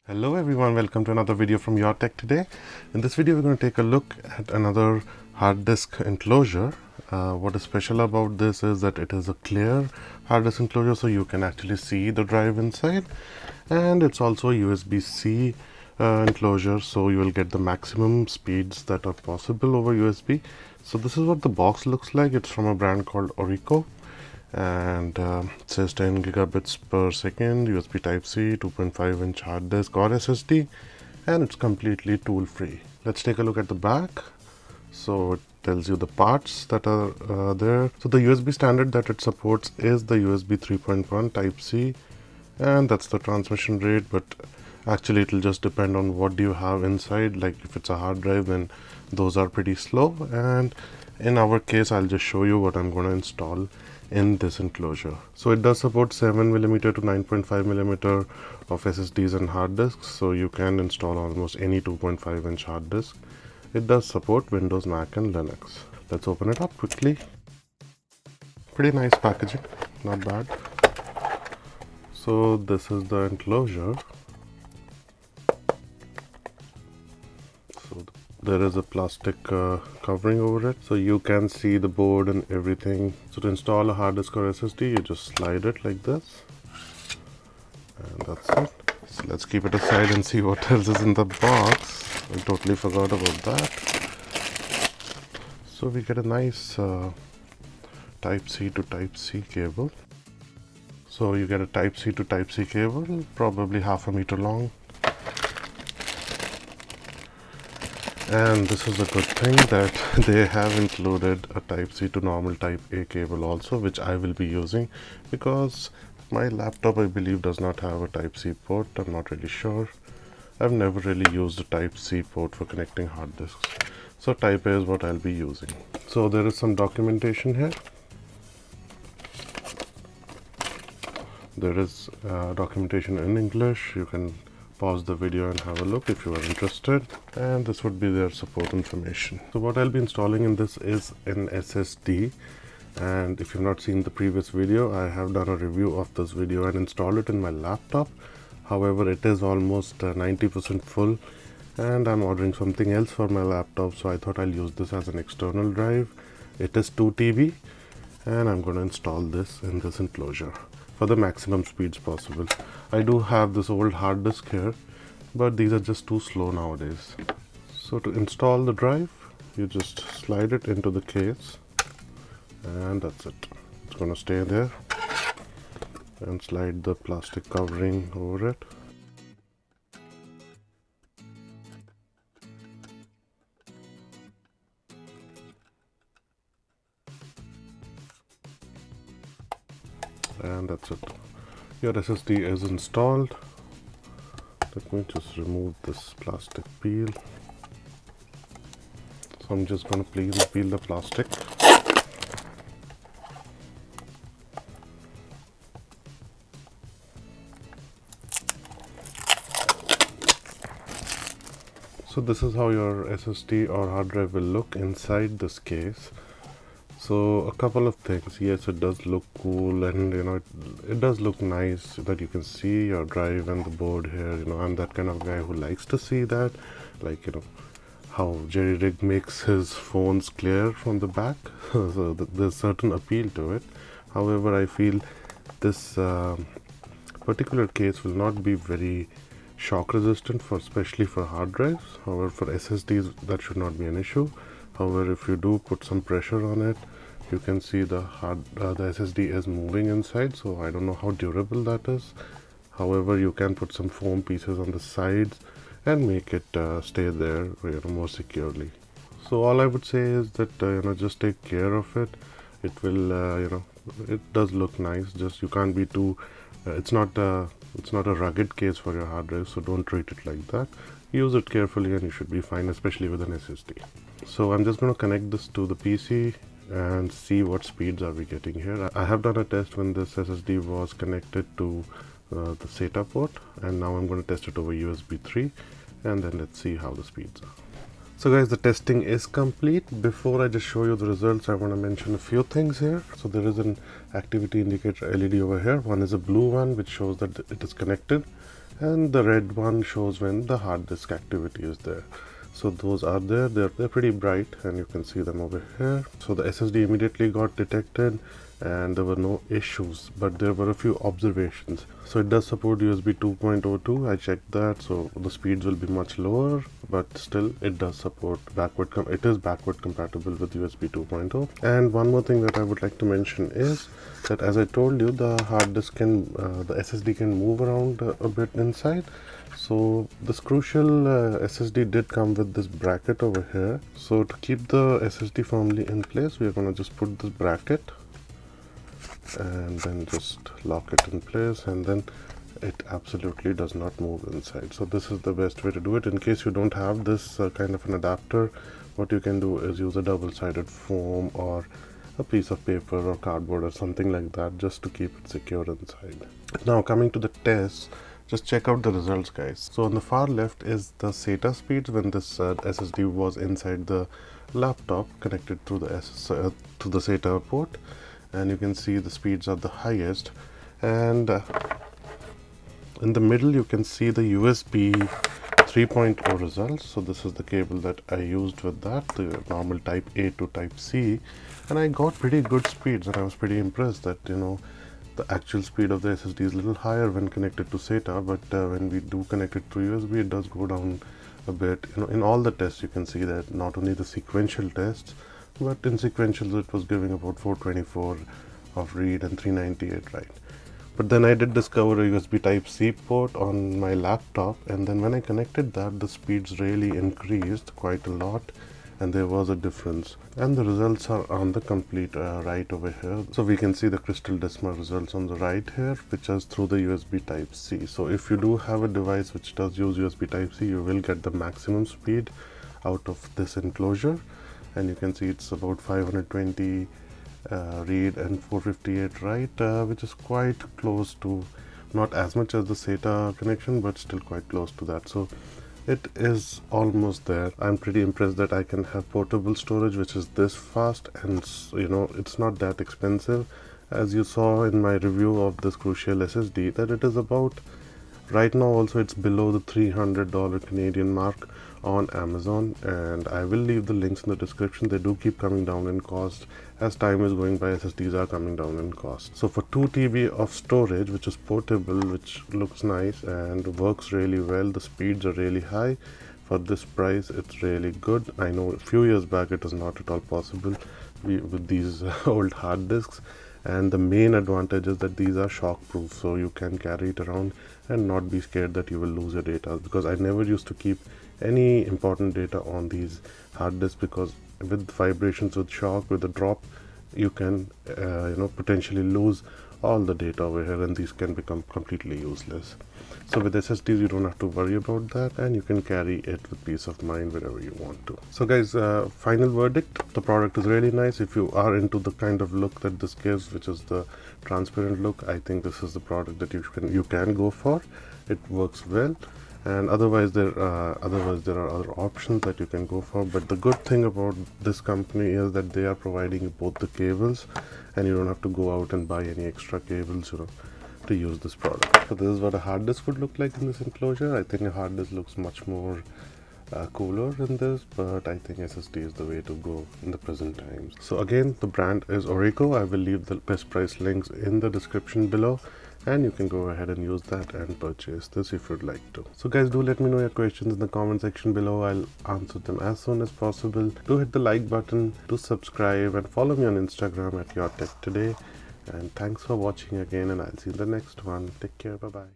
Hello everyone, welcome to another video from Your Tech Today. In this video we're going to take a look at another hard disk enclosure. What is special about this is that it is a clear hard disk enclosure, so you can actually see the drive inside, and it's also a USB-C enclosure, so you will get the maximum speeds that are possible over USB. So this is what the box looks like. It's from a brand called ORICO, and it says 10 gigabits per second, USB Type-C, 2.5-inch hard disk or SSD, and it's completely tool free. Let's take a look at the back. So it tells you the parts that are there. So the USB standard that it supports is the USB 3.1 Type-C, and that's the transmission rate, but actually it will just depend on what do you have inside. Like if it's a hard drive, then those are pretty slow, and in our case I'll just show you what I'm going to install in this enclosure. So it does support 7mm to 9.5mm of SSDs and hard disks, so you can install almost any 2.5-inch hard disk. It does support Windows, Mac and Linux. Let's open it up quickly. Pretty nice packaging, not bad. So this is the enclosure. So there is a plastic covering over it, so you can see the board and everything. So to install a hard disk or SSD, you just slide it like this, and that's it. So let's keep it aside and see what else is in the box. I totally forgot about that. So we get a nice Type-C to Type-C cable. So you get a Type-C to Type-C cable, probably 1/2 meter long. And this is a good thing that they have included a Type-C to normal Type-A cable also, which I will be using because my laptop, I believe, does not have a Type-C port. I'm not really sure. I've never really used a Type-C port for connecting hard disks. So Type-A is what I'll be using. So there is some documentation here. There is documentation in English. You can pause the video and have a look if you are interested, and this would be their support information. So what I'll be installing in this is an SSD, and if you've not seen the previous video, I have done a review of this video and installed it in my laptop. However, it is almost 90% full, and I'm ordering something else for my laptop, so I thought I'll use this as an external drive. It is 2 TB, and I'm going to install this in this enclosure for the maximum speeds possible. I do have this old hard disk here, but these are just too slow nowadays. So to install the drive, you just slide it into the case, and that's it. It's going to stay there, and slide the plastic covering over it. And that's it. Your SSD is installed. Let me just remove this plastic peel. So I'm just going to peel the plastic. So this is how your SSD or hard drive will look inside this case. So a couple of things. Yes, it does look cool, and it does look nice that you can see your drive and the board here. I'm that kind of guy who likes to see that, like how Jerry Rig makes his phones clear from the back. So there's certain appeal to it. However, I feel this particular case will not be very shock resistant, especially for hard drives. However, for SSDs that should not be an issue. However, if you do put some pressure on it, you can see the SSD is moving inside, so I don't know how durable that is. However, you can put some foam pieces on the sides and make it stay there more securely. So all I would say is that just take care of it. It will it does look nice, just you can't be too it's not a rugged case for your hard drive, so don't treat it like that. Use it carefully and you should be fine, especially with an SSD. So I'm just going to connect this to the PC and see what speeds are we getting here. I have done a test when this SSD was connected to the SATA port, and now I'm going to test it over USB 3, and then let's see how the speeds are. So guys, the testing is complete. Before I just show you the results, I want to mention a few things here. So there is an activity indicator LED over here. One is a blue one which shows that it is connected, and the red one shows when the hard disk activity is there. So those are there, they're pretty bright, and you can see them over here. So the SSD immediately got detected and there were no issues, but there were a few observations. So it does support USB 2.02. I checked that, so the speeds will be much lower, but still it does support it is backward compatible with USB 2.0. And one more thing that I would like to mention is that, as I told you, the hard disk the SSD can move around a bit inside. So this crucial SSD did come with this bracket over here. So to keep the SSD firmly in place, we are going to just put this bracket and then just lock it in place, and then it absolutely does not move inside. So this is the best way to do it. In case you don't have this kind of an adapter, what you can do is use a double-sided foam or a piece of paper or cardboard or something like that, just to keep it secure inside. Now coming to the tests, just check out the results, guys. So on the far left is the SATA speeds when this SSD was inside the laptop connected through the to the SATA port, and you can see the speeds are the highest. And in the middle you can see the USB 3.0 results. So this is the cable that I used with that, the normal type A to type C, and I got pretty good speeds, and I was pretty impressed that, you know, the actual speed of the SSD is a little higher when connected to SATA, but when we do connect it to USB, it does go down a bit. You know, in all the tests you can see that, not only the sequential tests, but in sequentials it was giving about 424 of read and 398 write. But then I did discover a USB type C port on my laptop, and then when I connected that, the speeds really increased quite a lot, and there was a difference. And the results are on the complete right over here. So we can see the crystal decimal results on the right here, which is through the USB type C. So if you do have a device which does use USB type C, you will get the maximum speed out of this enclosure, and you can see it's about 520 read and 458 write, which is quite close to, not as much as the SATA connection, but still quite close to that. So it is almost there. I'm pretty impressed that I can have portable storage which is this fast, and you know, it's not that expensive. As you saw in my review of this crucial SSD, that it is about, right now also it's below the $300 Canadian mark on Amazon, and I will leave the links in the description. They do keep coming down in cost. As time is going by, SSDs are coming down in cost. So for 2 TB of storage, which is portable, which looks nice and works really well, the speeds are really high. For this price, it's really good. I know a few years back it was not at all possible with these old hard disks. And the main advantage is that these are shock proof, so you can carry it around and not be scared that you will lose your data, because I never used to keep any important data on these hard disks, because with vibrations, with shock, with a drop, you can potentially lose all the data over here, and these can become completely useless. So with SSDs you don't have to worry about that, and you can carry it with peace of mind wherever you want to. So guys, final verdict, the product is really nice. If you are into the kind of look that this gives, which is the transparent look, I think this is the product that you can go for. It works well. And otherwise there are other options that you can go for, but the good thing about this company is that they are providing you both the cables, and you don't have to go out and buy any extra cables, you know, to use this product. So this is what a hard disk would look like in this enclosure. I think a hard disk looks much more cooler in this, but I think SSD is the way to go in the present times. So again, the brand is ORICO. I will leave the best price links in the description below, and you can go ahead and use that and purchase this if you'd like to. So guys, do let me know your questions in the comment section below. I'll answer them as soon as possible. Do hit the like button, do subscribe, and follow me on Instagram at YourTechToday. And thanks for watching again, and I'll see you in the next one. Take care. Bye bye.